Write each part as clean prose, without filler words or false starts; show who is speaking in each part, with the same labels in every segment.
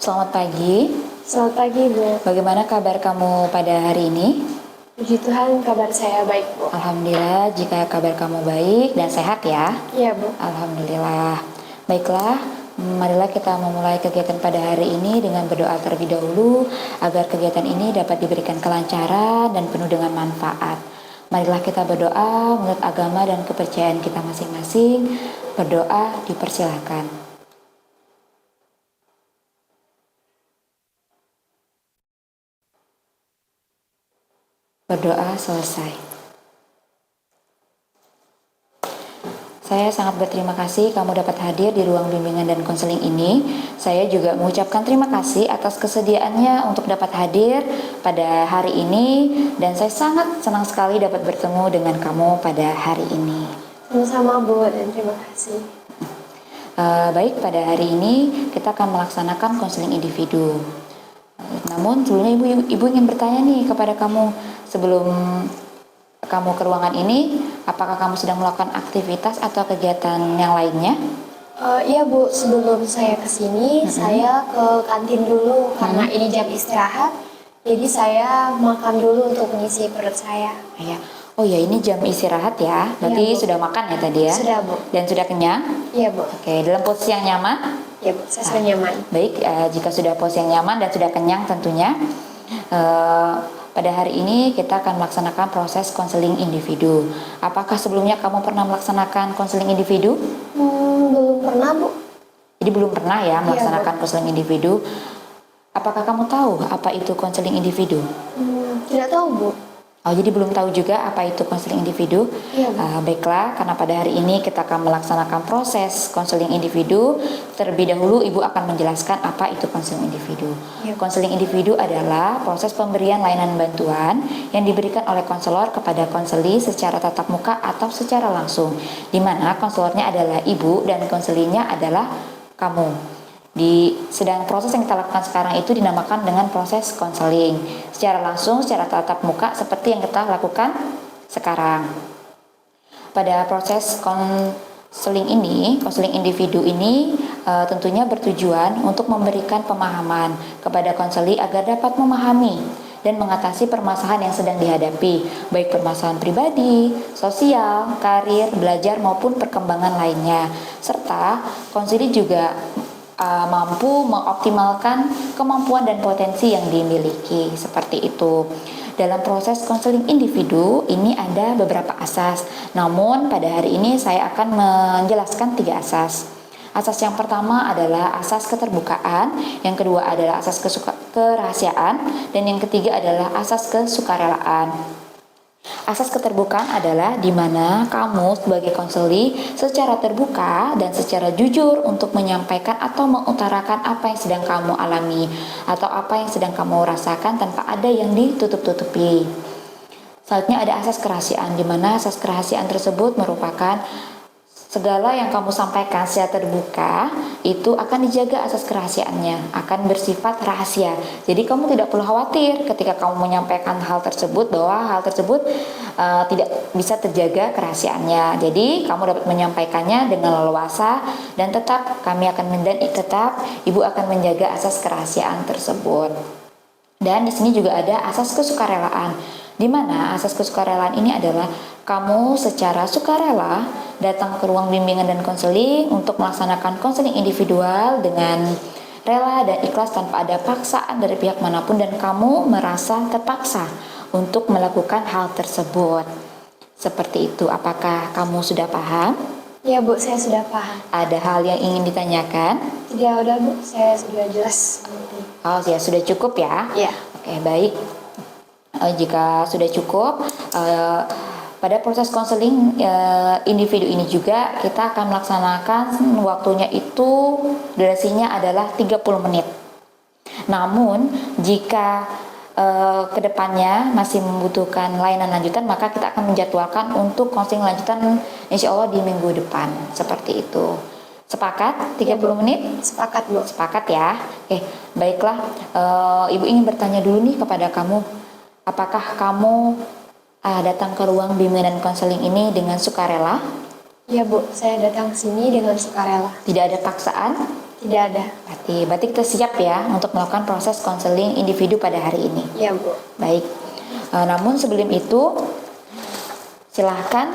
Speaker 1: Selamat pagi.
Speaker 2: Selamat pagi, Bu.
Speaker 1: Bagaimana kabar kamu pada hari ini?
Speaker 2: Puji Tuhan, kabar saya baik, Bu.
Speaker 1: Alhamdulillah, jika kabar kamu baik dan sehat ya.
Speaker 2: Iya, Bu.
Speaker 1: Alhamdulillah. Baiklah, marilah kita memulai kegiatan pada hari ini dengan berdoa terlebih dahulu agar kegiatan ini dapat diberikan kelancaran dan penuh dengan manfaat. Marilah kita berdoa menurut agama dan kepercayaan kita masing-masing. Berdoa dipersilakan. Berdoa selesai. Saya sangat berterima kasih kamu dapat hadir di ruang bimbingan dan konseling ini. Saya juga mengucapkan terima kasih atas kesediaannya untuk dapat hadir pada hari ini. Dan saya sangat senang sekali dapat bertemu dengan kamu pada hari ini.
Speaker 2: Sama-sama, Bu, dan terima kasih.
Speaker 1: Baik, pada hari ini kita akan melaksanakan konseling individu. Namun sebelumnya ibu ingin bertanya nih kepada kamu, sebelum kamu ke ruangan ini, apakah kamu sedang melakukan aktivitas atau kegiatan yang lainnya?
Speaker 2: Iya, Bu, sebelum saya ke sini, saya ke kantin dulu karena ini jam istirahat. Jadi saya makan dulu untuk mengisi perut saya.
Speaker 1: Ya. Oh ya, ini jam istirahat ya. Berarti
Speaker 2: Iya, Bu.
Speaker 1: sudah makan ya tadi ya?
Speaker 2: Sudah, Bu.
Speaker 1: Dan sudah kenyang?
Speaker 2: Iya, Bu.
Speaker 1: Oke, dalam posisi yang nyaman?
Speaker 2: Iya, Bu, saya sudah nyaman.
Speaker 1: Baik, jika sudah posisi yang nyaman dan sudah kenyang tentunya, pada hari ini kita akan melaksanakan proses konseling individu. Apakah sebelumnya kamu pernah melaksanakan konseling individu?
Speaker 2: Belum pernah, Bu.
Speaker 1: Jadi belum pernah ya melaksanakan
Speaker 2: Bu.
Speaker 1: konseling individu. Apakah kamu tahu apa itu konseling individu?
Speaker 2: Tidak tahu, Bu.
Speaker 1: Oh, jadi belum tahu juga apa itu konseling individu?
Speaker 2: Iya, Bu.
Speaker 1: Baiklah, karena pada hari ini kita akan melaksanakan proses konseling individu. Terlebih dahulu Ibu akan menjelaskan apa itu konseling individu.
Speaker 2: Iya.
Speaker 1: Konseling individu adalah proses pemberian layanan bantuan yang diberikan oleh konselor kepada konseli secara tatap muka atau secara langsung, di mana konselornya adalah Ibu dan konselinya adalah kamu. Sedang proses yang kita lakukan sekarang itu dinamakan dengan proses konseling secara langsung, secara tatap muka seperti yang kita lakukan sekarang. Pada proses konseling ini, konseling individu ini tentunya bertujuan untuk memberikan pemahaman kepada konseli agar dapat memahami dan mengatasi permasalahan yang sedang dihadapi, baik permasalahan pribadi, sosial, karir, belajar maupun perkembangan lainnya. Serta konseli juga mampu mengoptimalkan kemampuan dan potensi yang dimiliki, seperti itu. Dalam proses konseling individu ini ada beberapa asas, namun pada hari ini saya akan menjelaskan 3 asas. Asas yang pertama adalah asas keterbukaan, yang kedua adalah asas kerahasiaan, dan yang ketiga adalah asas kesukarelaan. Asas keterbukaan adalah di mana kamu sebagai konseli secara terbuka dan secara jujur untuk menyampaikan atau mengutarakan apa yang sedang kamu alami atau apa yang sedang kamu rasakan tanpa ada yang ditutup-tutupi. Selanjutnya ada asas kerahasiaan, di mana asas kerahasiaan tersebut merupakan segala yang kamu sampaikan secara terbuka itu akan dijaga asas kerahasiaannya, akan bersifat rahasia. Jadi kamu tidak perlu khawatir ketika kamu menyampaikan hal tersebut bahwa hal tersebut tidak bisa terjaga kerahasiaannya. Jadi kamu dapat menyampaikannya dengan leluasa dan tetap Ibu akan menjaga asas kerahasiaan tersebut. Dan di sini juga ada asas kesukarelaan, di mana asas kesukarelaan ini adalah kamu secara sukarela datang ke ruang bimbingan dan konseling untuk melaksanakan konseling individual dengan rela dan ikhlas tanpa ada paksaan dari pihak manapun dan kamu merasa terpaksa untuk melakukan hal tersebut. Seperti itu. Apakah kamu sudah paham?
Speaker 2: Ya, Bu, saya sudah paham.
Speaker 1: Ada hal yang ingin ditanyakan?
Speaker 2: Tidak, udah, Bu, saya sudah jelas.
Speaker 1: Oh ya, sudah cukup ya?
Speaker 2: Ya.
Speaker 1: Oke, baik. Jika sudah cukup, pada proses konseling individu ini juga kita akan melaksanakan waktunya itu durasinya adalah 30 menit. Namun jika kedepannya masih membutuhkan layanan lanjutan, maka kita akan menjadwalkan untuk konseling lanjutan insya Allah di minggu depan. Seperti itu. Sepakat? 30 menit?
Speaker 2: Sepakat, Bu.
Speaker 1: Sepakat ya. Baiklah. Ibu ingin bertanya dulu nih kepada kamu. Apakah kamu datang ke ruang bimbingan dan konseling ini dengan sukarela?
Speaker 2: Iya Bu, saya datang ke sini dengan sukarela.
Speaker 1: Tidak ada paksaan?
Speaker 2: Tidak ada.
Speaker 1: Berarti kita siap ya untuk melakukan proses konseling individu pada hari ini.
Speaker 2: Iya Bu.
Speaker 1: Baik. Namun sebelum itu, silahkan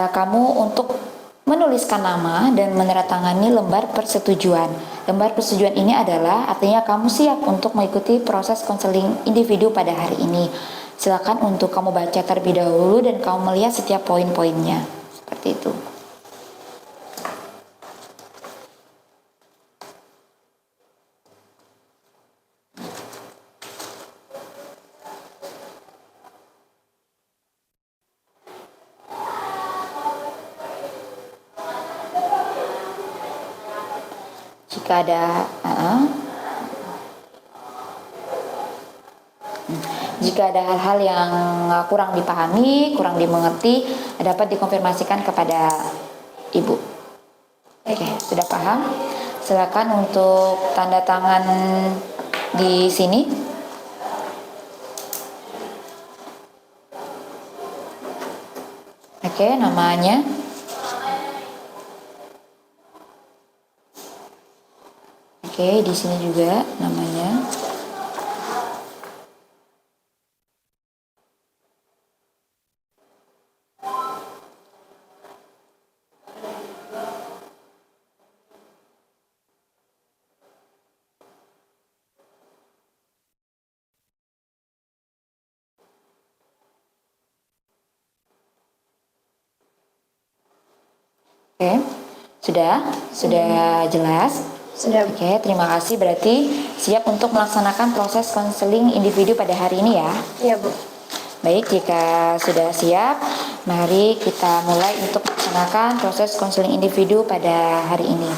Speaker 1: kamu untuk menuliskan nama dan menandatangani lembar persetujuan. Lembar persetujuan ini adalah artinya kamu siap untuk mengikuti proses konseling individu pada hari ini. Silakan untuk kamu baca terlebih dahulu dan kamu melihat setiap poin-poinnya. Seperti itu. Jika ada jika ada hal-hal yang kurang dipahami, kurang dimengerti, dapat dikonfirmasikan kepada Ibu. Oke, sudah paham? Silakan untuk tanda tangan di sini. Oke, namanya. Oke, di sini juga namanya. Oke, sudah jelas.
Speaker 2: Sudah.
Speaker 1: Oke, terima kasih. Berarti siap untuk melaksanakan proses konseling individu pada hari ini ya?
Speaker 2: Iya Bu.
Speaker 1: Baik, jika sudah siap, mari kita mulai untuk melaksanakan proses konseling individu pada hari ini.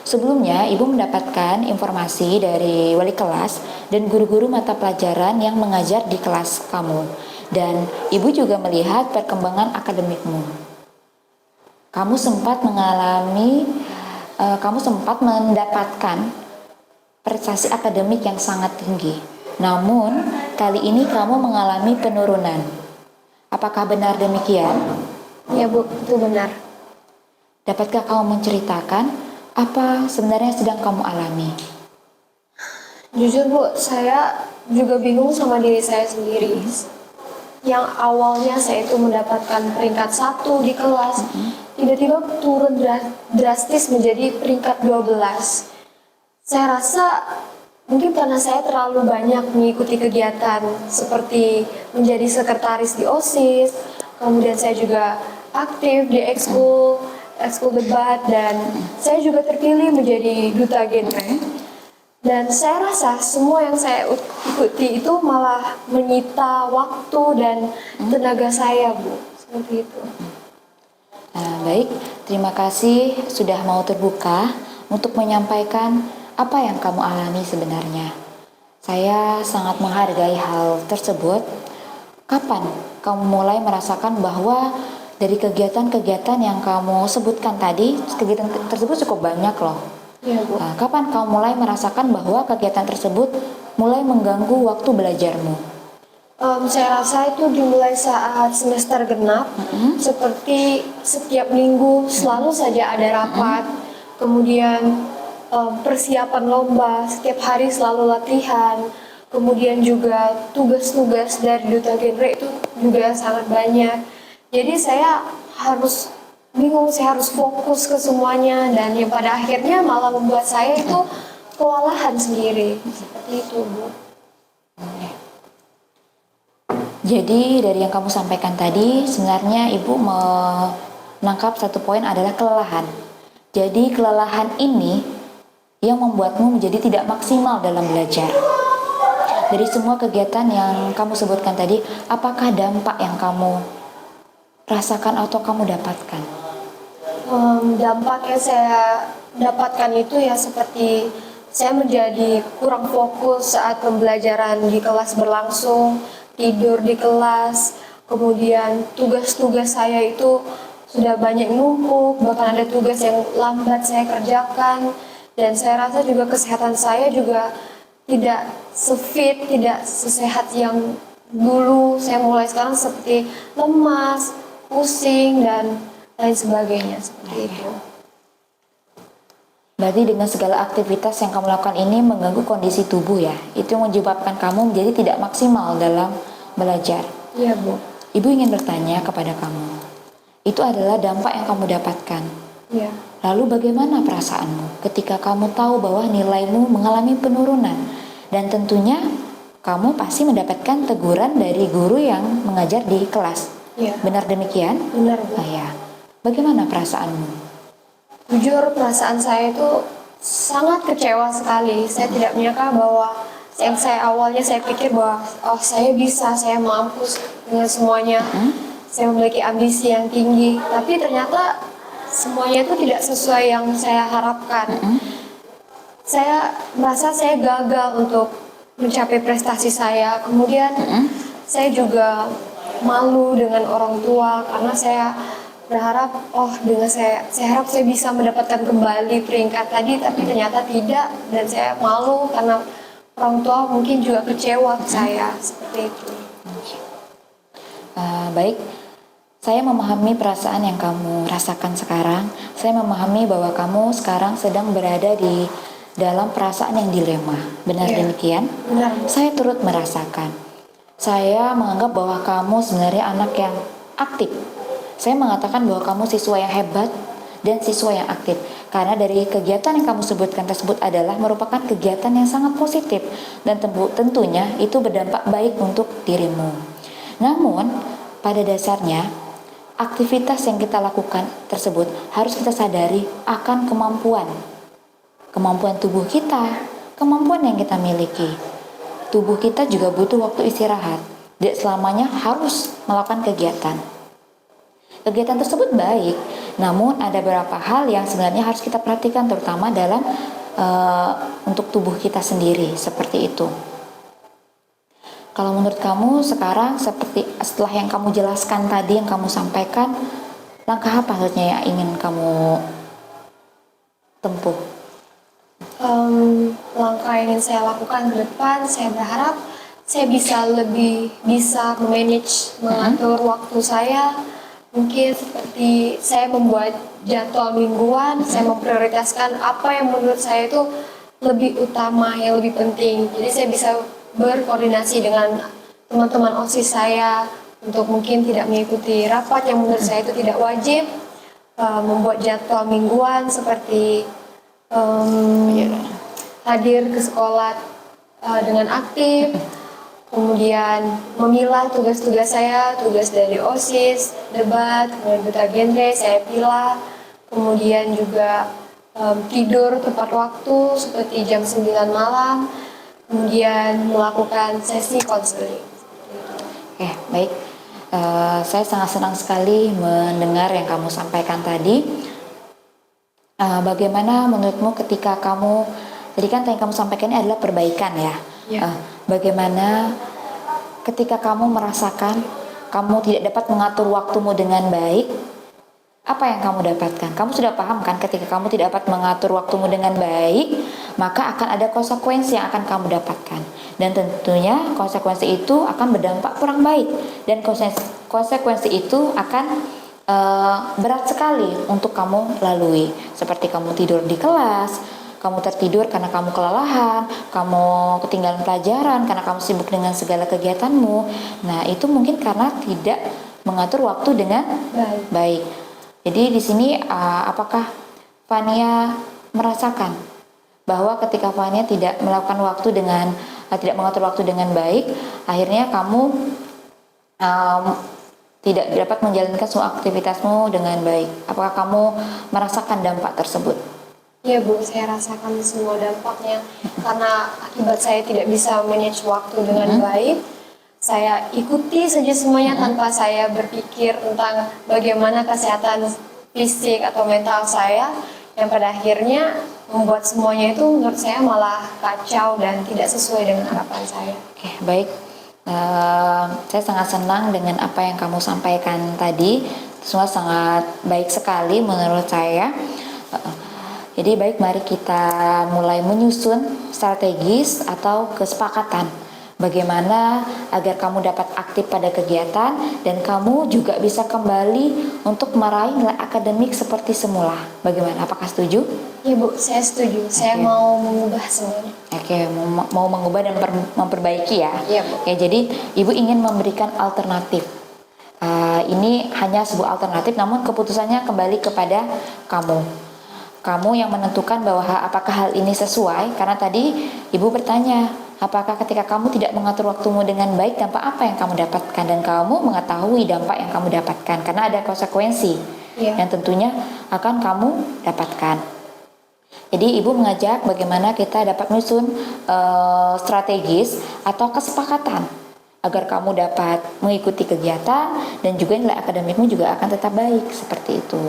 Speaker 1: Sebelumnya, Ibu mendapatkan informasi dari wali kelas dan guru-guru mata pelajaran yang mengajar di kelas kamu. Dan Ibu juga melihat perkembangan akademikmu. Kamu sempat mendapatkan prestasi akademik yang sangat tinggi. Namun, kali ini kamu mengalami penurunan. Apakah benar demikian?
Speaker 2: Iya Bu, itu benar.
Speaker 1: Dapatkah kamu menceritakan apa sebenarnya sedang kamu alami?
Speaker 2: Jujur Bu, saya juga bingung sama diri saya sendiri. Yang awalnya saya itu mendapatkan peringkat 1 di kelas, tiba-tiba turun drastis menjadi peringkat 12. Saya rasa mungkin karena saya terlalu banyak mengikuti kegiatan seperti menjadi sekretaris di OSIS, kemudian saya juga aktif di ekskul debat, dan saya juga terpilih menjadi duta genre. Dan saya rasa semua yang saya ikuti itu malah menyita waktu dan tenaga saya, Bu. Seperti itu.
Speaker 1: Baik, terima kasih sudah mau terbuka untuk menyampaikan apa yang kamu alami sebenarnya. Saya sangat menghargai hal tersebut. Kapan kamu mulai merasakan bahwa dari kegiatan-kegiatan yang kamu sebutkan tadi, kegiatan tersebut cukup banyak loh.
Speaker 2: Iya, Bu.
Speaker 1: Kapan kamu mulai merasakan bahwa kegiatan tersebut mulai mengganggu waktu belajarmu?
Speaker 2: Saya rasa itu dimulai saat semester genap, seperti setiap minggu selalu saja ada rapat, kemudian persiapan lomba, setiap hari selalu latihan, kemudian juga tugas-tugas dari duta genre itu juga sangat banyak. Jadi saya harus bingung, saya harus fokus ke semuanya, dan yang pada akhirnya malah membuat saya itu kewalahan sendiri. Seperti itu, Bu.
Speaker 1: Jadi dari yang kamu sampaikan tadi, sebenarnya Ibu menangkap satu poin adalah kelelahan. Jadi kelelahan ini yang membuatmu menjadi tidak maksimal dalam belajar. Dari semua kegiatan yang kamu sebutkan tadi, apakah dampak yang kamu rasakan atau kamu dapatkan?
Speaker 2: Dampak yang saya dapatkan itu ya seperti saya menjadi kurang fokus saat pembelajaran di kelas berlangsung, tidur di kelas, kemudian tugas-tugas saya itu sudah banyak numpuk, bahkan ada tugas yang lambat saya kerjakan, dan saya rasa juga kesehatan saya juga tidak sefit, tidak sesehat yang dulu. Saya mulai sekarang seperti lemas, pusing, dan lain sebagainya seperti itu.
Speaker 1: Berarti dengan segala aktivitas yang kamu lakukan ini mengganggu kondisi tubuh ya. Itu yang menyebabkan kamu menjadi tidak maksimal dalam belajar.
Speaker 2: Iya, Bu.
Speaker 1: Ibu ingin bertanya kepada kamu. Itu adalah dampak yang kamu dapatkan.
Speaker 2: Iya.
Speaker 1: Lalu bagaimana perasaanmu ketika kamu tahu bahwa nilaimu mengalami penurunan? Dan tentunya kamu pasti mendapatkan teguran dari guru yang mengajar di kelas.
Speaker 2: Iya.
Speaker 1: Benar demikian?
Speaker 2: Benar, Bu.
Speaker 1: Oh ya. Bagaimana perasaanmu?
Speaker 2: Jujur perasaan saya itu sangat kecewa sekali. Saya tidak menyangka bahwa yang awalnya saya pikir bahwa saya bisa, saya mampu dengan semuanya. Saya memiliki ambisi yang tinggi, tapi ternyata semuanya itu tidak sesuai yang saya harapkan. Saya merasa saya gagal untuk mencapai prestasi saya. Kemudian saya juga malu dengan orang tua karena saya berharap dengan saya harap saya bisa mendapatkan kembali peringkat tadi, tapi ternyata tidak, dan saya malu karena orang tua mungkin juga kecewa ke saya seperti itu.
Speaker 1: Baik, saya memahami perasaan yang kamu rasakan sekarang. Saya memahami bahwa kamu sekarang sedang berada di dalam perasaan yang dilema. Benar demikian?
Speaker 2: Benar.
Speaker 1: Saya turut merasakan. Saya menganggap bahwa kamu sebenarnya anak yang aktif. Saya mengatakan bahwa kamu siswa yang hebat dan siswa yang aktif. Karena dari kegiatan yang kamu sebutkan tersebut adalah merupakan kegiatan yang sangat positif. Dan tentunya itu berdampak baik untuk dirimu. Namun, pada dasarnya, aktivitas yang kita lakukan tersebut harus kita sadari akan kemampuan tubuh kita, kemampuan yang kita miliki. Tubuh kita juga butuh waktu istirahat. Tidak selamanya harus melakukan kegiatan. Kegiatan tersebut baik, namun ada beberapa hal yang sebenarnya harus kita perhatikan, terutama dalam untuk tubuh kita sendiri, seperti itu. Kalau menurut kamu sekarang setelah yang kamu jelaskan tadi, yang kamu sampaikan, langkah apa sebenarnya yang ingin kamu tempuh?
Speaker 2: Langkah yang ingin saya lakukan ke depan, saya berharap saya bisa lebih bisa mengatur waktu saya. Mungkin seperti saya membuat jadwal mingguan, saya memprioritaskan apa yang menurut saya itu lebih utama, yang lebih penting. Jadi saya bisa berkoordinasi dengan teman-teman OSIS saya untuk mungkin tidak mengikuti rapat yang menurut saya itu tidak wajib, membuat jadwal mingguan seperti hadir ke sekolah dengan aktif, kemudian memilah tugas-tugas saya, tugas dari OSIS, debat, kemudian duta genre, saya pilah, kemudian juga tidur tepat waktu seperti jam 9 malam, kemudian melakukan sesi konseling.
Speaker 1: Baik. Saya sangat senang sekali mendengar yang kamu sampaikan tadi. Bagaimana menurutmu ketika tadi kan yang kamu sampaikan ini adalah perbaikan ya? Bagaimana ketika kamu merasakan kamu tidak dapat mengatur waktumu dengan baik, apa yang kamu dapatkan? Kamu sudah paham kan ketika kamu tidak dapat mengatur waktumu dengan baik, maka akan ada konsekuensi yang akan kamu dapatkan. Dan tentunya konsekuensi itu akan berdampak kurang baik. Dan konsekuensi itu akan berat sekali untuk kamu lalui. Seperti kamu tidur di kelas, kamu tertidur karena kamu kelelahan, kamu ketinggalan pelajaran karena kamu sibuk dengan segala kegiatanmu. Nah, itu mungkin karena tidak mengatur waktu dengan baik. Jadi di sini apakah Fania merasakan bahwa ketika Fania tidak melakukan waktu tidak mengatur waktu dengan baik, akhirnya kamu tidak dapat menjalankan semua aktivitasmu dengan baik? Apakah kamu merasakan dampak tersebut?
Speaker 2: Iya, Bu, saya rasakan semua dampaknya. Karena akibat saya tidak bisa manage waktu dengan baik, saya ikuti saja semuanya tanpa saya berpikir tentang bagaimana kesehatan fisik atau mental saya, yang pada akhirnya membuat semuanya itu menurut saya malah kacau dan tidak sesuai dengan harapan saya.
Speaker 1: Baik. Saya sangat senang dengan apa yang kamu sampaikan tadi. Semua sangat baik sekali menurut saya. Jadi baik, mari kita mulai menyusun strategis atau kesepakatan bagaimana agar kamu dapat aktif pada kegiatan dan kamu juga bisa kembali untuk meraih nilai akademik seperti semula. Bagaimana? Apakah setuju?
Speaker 2: Ya Bu, saya setuju. Saya
Speaker 1: Oke.
Speaker 2: mau mengubah semuanya.
Speaker 1: Oke, mau mengubah dan memperbaiki ya.
Speaker 2: Iya, Bu.
Speaker 1: Ya, jadi Ibu ingin memberikan alternatif. Ini hanya sebuah alternatif, namun keputusannya kembali kepada kamu. Kamu yang menentukan bahwa apakah hal ini sesuai, karena tadi Ibu bertanya, apakah ketika kamu tidak mengatur waktumu dengan baik, dampak apa yang kamu dapatkan, dan kamu mengetahui dampak yang kamu dapatkan, karena ada konsekuensi yang tentunya akan kamu dapatkan. Jadi Ibu mengajak bagaimana kita dapat menyusun strategis atau kesepakatan agar kamu dapat mengikuti kegiatan dan juga nilai akademikmu juga akan tetap baik seperti itu.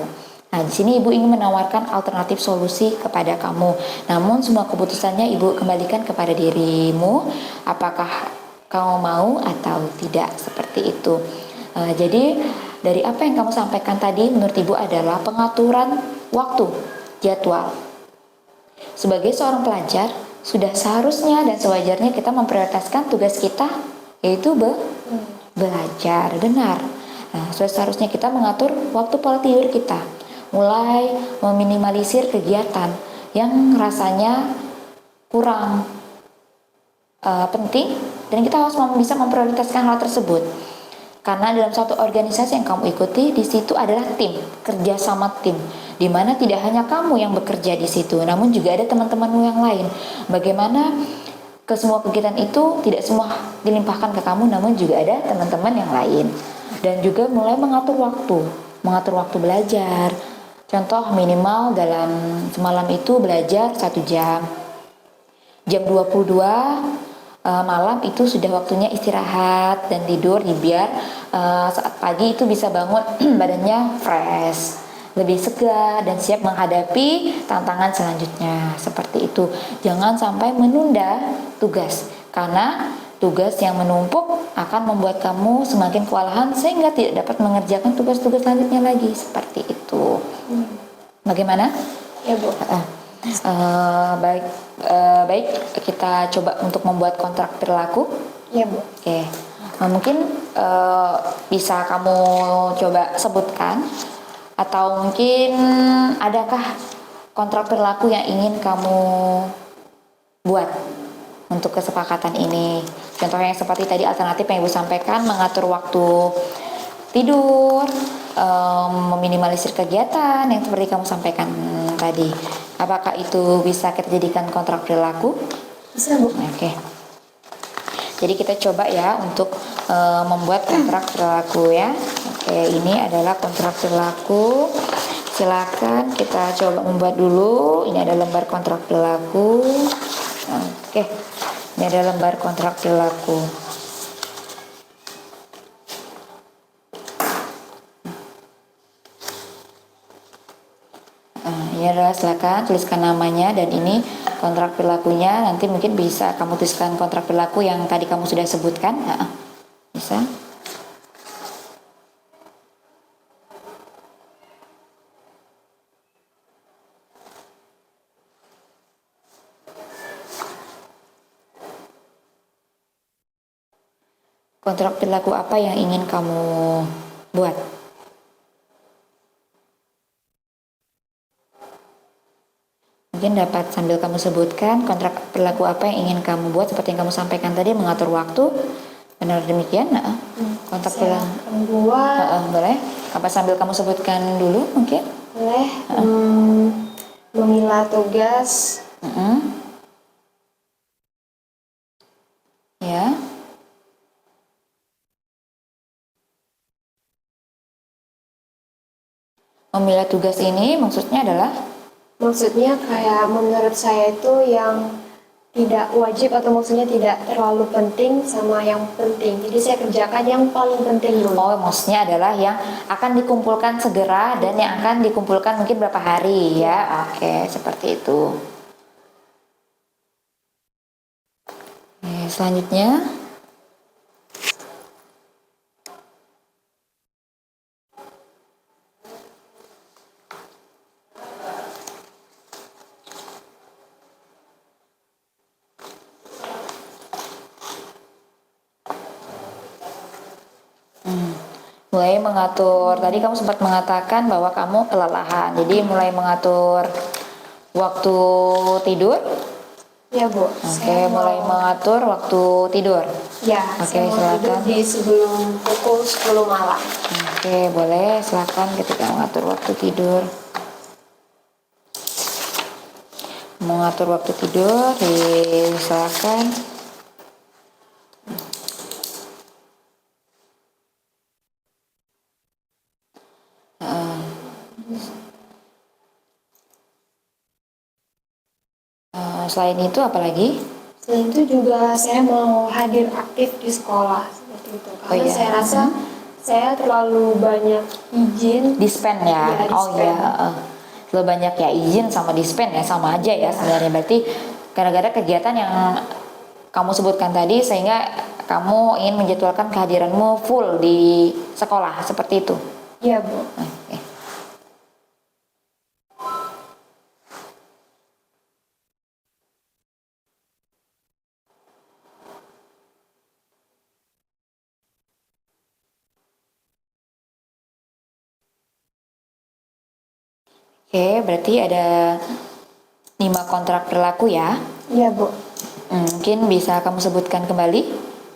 Speaker 1: Nah, di sini Ibu ingin menawarkan alternatif solusi kepada kamu. Namun semua keputusannya Ibu kembalikan kepada dirimu, apakah kamu mau atau tidak seperti itu. Jadi dari apa yang kamu sampaikan tadi menurut Ibu adalah pengaturan waktu, jadwal. Sebagai seorang pelajar, sudah seharusnya dan sewajarnya kita memprioritaskan tugas kita, yaitu belajar, benar. Nah, sudah seharusnya kita mengatur waktu pola tidur kita, mulai meminimalisir kegiatan yang rasanya kurang penting, dan kita harus bisa memprioritaskan hal tersebut. Karena dalam satu organisasi yang kamu ikuti, di situ adalah tim, kerja sama tim, di mana tidak hanya kamu yang bekerja di situ, namun juga ada teman-temanmu yang lain. Bagaimana ke semua kegiatan itu tidak semua dilimpahkan ke kamu, namun juga ada teman-teman yang lain. Dan juga mulai mengatur waktu belajar. Contoh minimal dalam semalam itu belajar 1 jam. Jam 22 malam itu sudah waktunya istirahat dan tidur, biar saat pagi itu bisa bangun badannya fresh, lebih segar dan siap menghadapi tantangan selanjutnya. Seperti itu. Jangan sampai menunda tugas, karena tugas yang menumpuk akan membuat kamu semakin kewalahan sehingga tidak dapat mengerjakan tugas-tugas selanjutnya lagi. Seperti itu. Bagaimana?
Speaker 2: Ya Bu.
Speaker 1: Baik, kita coba untuk membuat kontrak perilaku.
Speaker 2: Ya Bu.
Speaker 1: Oke. Mungkin bisa kamu coba sebutkan, atau mungkin adakah kontrak perilaku yang ingin kamu buat untuk kesepakatan ini? Contohnya yang seperti tadi alternatif yang Ibu sampaikan, mengatur waktu tidur, meminimalisir kegiatan yang seperti kamu sampaikan tadi. Apakah itu bisa kita jadikan kontrak perilaku?
Speaker 2: Bisa Bu.
Speaker 1: Oke. Jadi kita coba ya untuk membuat kontrak perilaku ya. Oke, ini adalah kontrak perilaku. Silakan kita coba membuat dulu. Ini ada lembar kontrak perilaku. Oke. Ini ada lembar kontrak perilaku. Ini adalah, silakan tuliskan namanya, dan ini kontrak perilakunya. Nanti mungkin bisa kamu tuliskan kontrak perilaku yang tadi kamu sudah sebutkan. Bisa. Kontrak perilaku apa yang ingin kamu buat? Mungkin dapat sambil kamu sebutkan kontrak perilaku apa yang ingin kamu buat, seperti yang kamu sampaikan tadi, mengatur waktu. Benar demikian? Kontrak perilaku. Boleh? Apa sambil kamu sebutkan dulu mungkin?
Speaker 2: Boleh. Memilah tugas.
Speaker 1: Ya. Memilah tugas ini maksudnya adalah?
Speaker 2: Maksudnya kayak menurut saya itu yang tidak wajib, atau maksudnya tidak terlalu penting sama yang penting. Jadi saya kerjakan yang paling penting dulu.
Speaker 1: Oh, maksudnya adalah yang akan dikumpulkan segera dan yang akan dikumpulkan mungkin berapa hari ya. Oke, seperti itu. Oke, selanjutnya. Mulai mengatur, tadi kamu sempat mengatakan bahwa kamu kelelahan, jadi mulai mengatur waktu tidur.
Speaker 2: Ya Bu,
Speaker 1: Oke, mulai mengatur waktu tidur.
Speaker 2: Ya,
Speaker 1: Oke,
Speaker 2: saya mau tidur
Speaker 1: silakan.
Speaker 2: di sebelum pukul 10 malam.
Speaker 1: Oke, boleh, silakan ketika mengatur waktu tidur. Mengatur waktu tidur, silakan. Selain itu apa lagi?
Speaker 2: Selain itu juga saya mau hadir aktif di sekolah seperti itu. Karena
Speaker 1: iya.
Speaker 2: saya rasa saya terlalu banyak izin.
Speaker 1: Dispen ya?
Speaker 2: Iya,
Speaker 1: Oh
Speaker 2: dispen.
Speaker 1: iya. Lebih banyak ya izin sama dispen ya, sama aja ya sebenarnya. Berarti gara-gara kegiatan yang kamu sebutkan tadi sehingga kamu ingin menjadwalkan kehadiranmu full di sekolah seperti itu.
Speaker 2: Iya Bu.
Speaker 1: Oke. Oke, berarti ada 5 kontrak berlaku ya.
Speaker 2: Iya Bu.
Speaker 1: Mungkin bisa kamu sebutkan kembali.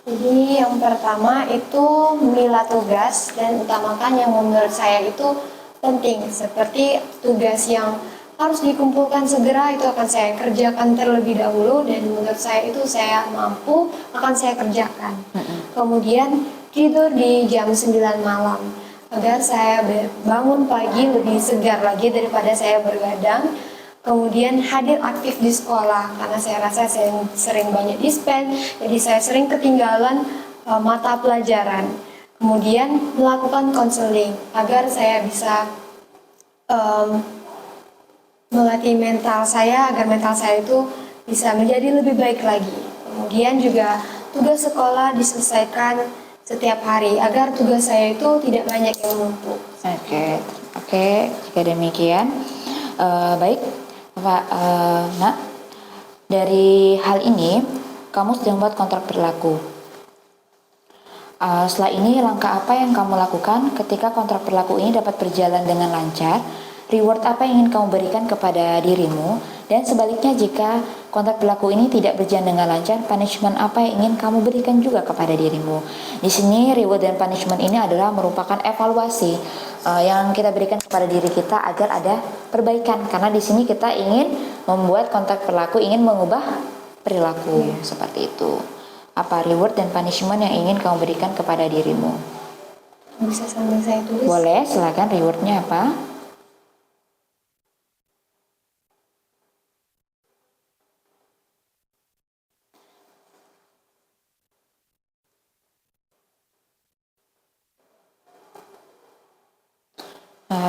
Speaker 2: Jadi yang pertama itu memilah tugas dan utamakan yang menurut saya itu penting. Seperti tugas yang harus dikumpulkan segera itu akan saya kerjakan terlebih dahulu dan menurut saya itu saya mampu akan saya kerjakan. Kemudian tidur di jam 9 malam agar saya bangun pagi lebih segar lagi daripada saya bergadang. Kemudian hadir aktif di sekolah karena saya rasa saya sering banyak dispen, jadi saya sering ketinggalan mata pelajaran. Kemudian melakukan konseling agar saya bisa melatih mental saya agar mental saya itu bisa menjadi lebih baik lagi. Kemudian juga tugas sekolah diselesaikan setiap hari agar tugas saya itu tidak banyak yang menumpuk.
Speaker 1: Oke, jika demikian, baik, Pak, Nak, dari hal ini kamu sedang buat kontrak berlaku. Setelah ini, langkah apa yang kamu lakukan ketika kontrak berlaku ini dapat berjalan dengan lancar? Reward apa yang ingin kamu berikan kepada dirimu? Dan sebaliknya, jika kontrak berlaku ini tidak berjalan dengan lancar, punishment apa yang ingin kamu berikan juga kepada dirimu? Di sini, reward dan punishment ini adalah merupakan evaluasi yang kita berikan kepada diri kita agar ada perbaikan. Karena di sini kita ingin membuat kontrak berlaku, ingin mengubah perilaku seperti itu. Apa reward dan punishment yang ingin kamu berikan kepada dirimu?
Speaker 2: Bisa sambil saya tulis?
Speaker 1: Boleh, silakan. Rewardnya apa?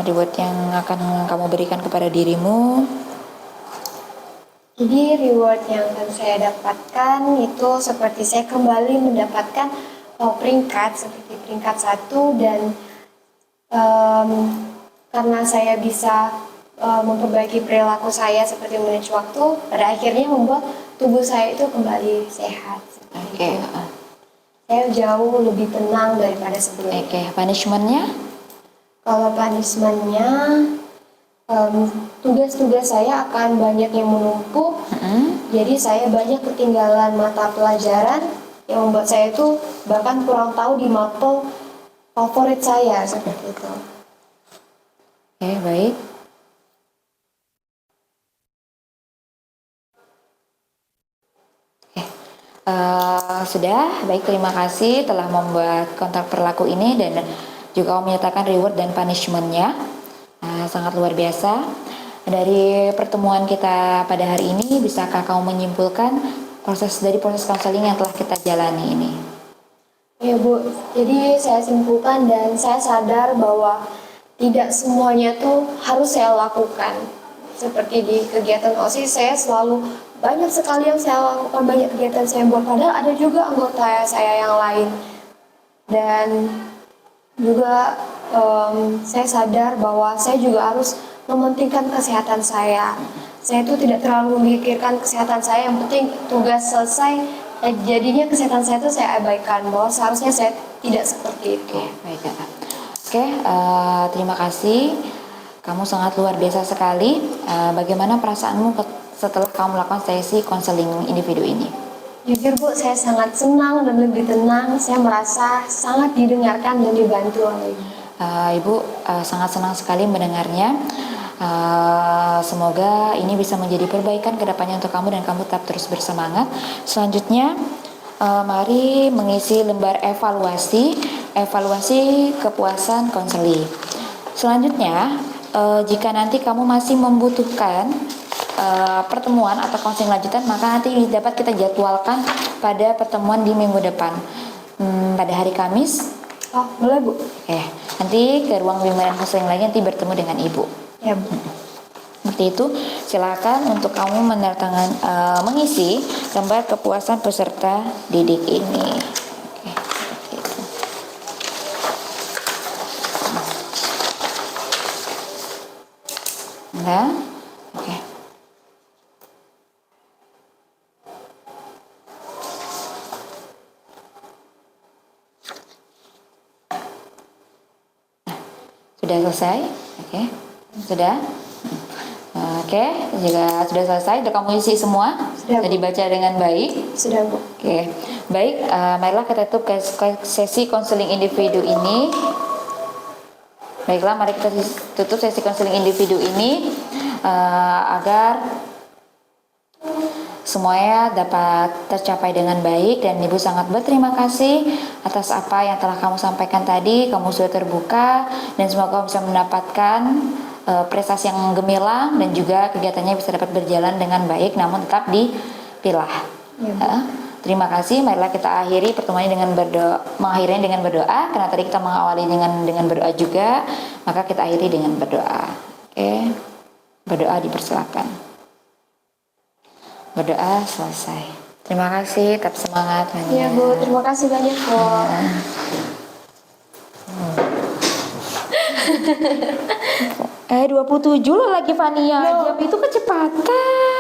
Speaker 1: Reward yang akan kamu berikan kepada dirimu.
Speaker 2: Jadi reward yang akan saya dapatkan itu seperti saya kembali mendapatkan peringkat seperti peringkat 1 dan karena saya bisa memperbaiki perilaku saya seperti manage waktu, pada akhirnya membuat tubuh saya itu kembali sehat.
Speaker 1: Oke.
Speaker 2: Saya jauh lebih tenang daripada sebelumnya.
Speaker 1: Oke, punishmentnya?
Speaker 2: Kalau punishmentnya, tugas-tugas saya akan banyak yang menumpuk, jadi saya banyak ketinggalan mata pelajaran yang membuat saya itu bahkan kurang tahu di mapel favorit saya seperti itu.
Speaker 1: Oke, baik. Sudah, baik, terima kasih telah membuat kontrak berlaku ini dan juga menyatakan reward dan punishmentnya. Sangat luar biasa. Dari pertemuan kita pada hari ini, bisakah kamu menyimpulkan proses konseling yang telah kita jalani ini?
Speaker 2: Ya Bu, jadi saya simpulkan dan saya sadar bahwa tidak semuanya tuh harus saya lakukan. Seperti di kegiatan OSIS saya selalu banyak sekali yang saya lakukan, banyak kegiatan saya buat, padahal ada juga anggota saya yang lain. Dan juga saya sadar bahwa saya juga harus mementingkan kesehatan saya. Saya itu tidak terlalu memikirkan kesehatan saya, yang penting tugas selesai, jadinya kesehatan saya itu saya abaikan, bahwa seharusnya saya tidak seperti itu.
Speaker 1: Baik, Kak. Oke, terima kasih. Kamu sangat luar biasa sekali. Bagaimana perasaanmu setelah kamu melakukan sesi konseling individu ini?
Speaker 2: Jujur Bu, saya sangat senang dan lebih tenang. Saya merasa sangat didengarkan dan dibantu oleh Ibu.
Speaker 1: Ibu sangat senang sekali mendengarnya. Semoga ini bisa menjadi perbaikan kedepannya untuk kamu dan kamu tetap terus bersemangat. Selanjutnya, mari mengisi lembar evaluasi kepuasan konseli. Selanjutnya, jika nanti kamu masih membutuhkan pertemuan atau konseling lanjutan, maka nanti dapat kita jadwalkan pada pertemuan di minggu depan, pada hari Kamis.
Speaker 2: Oh, boleh Bu?
Speaker 1: Nanti ke ruang bimbingan konseling lagi, nanti bertemu dengan Ibu.
Speaker 2: Ya Bu.
Speaker 1: Seperti itu, silakan untuk kamu mengisi lembar kepuasan peserta didik ini. Seperti itu. Nah, oke. Sudah selesai? Oke. Sudah? Oke, jika sudah selesai, sudah kamu isi semua? Sudah dibaca dengan baik?
Speaker 2: Sudah Bu.
Speaker 1: Oke, baik. Marilah kita tutup sesi konseling individu ini. Baiklah, mari kita tutup sesi konseling individu ini agar semuanya dapat tercapai dengan baik, dan Ibu sangat berterima kasih atas apa yang telah kamu sampaikan tadi. Kamu sudah terbuka dan semoga kamu bisa mendapatkan prestasi yang gemilang dan juga kegiatannya bisa dapat berjalan dengan baik, namun tetap dipilah. Terima kasih. Marilah kita akhiri pertemuan ini dengan mengakhirinya dengan berdoa, karena tadi kita mengawali dengan berdoa juga, maka kita akhiri dengan berdoa. Oke. Berdoa dipersilakan. Berdoa selesai. Terima kasih, tetap semangat.
Speaker 2: Iya Bu, terima kasih banyak Bu.
Speaker 1: 27 loh lagi Fania. Jam itu kecepatan.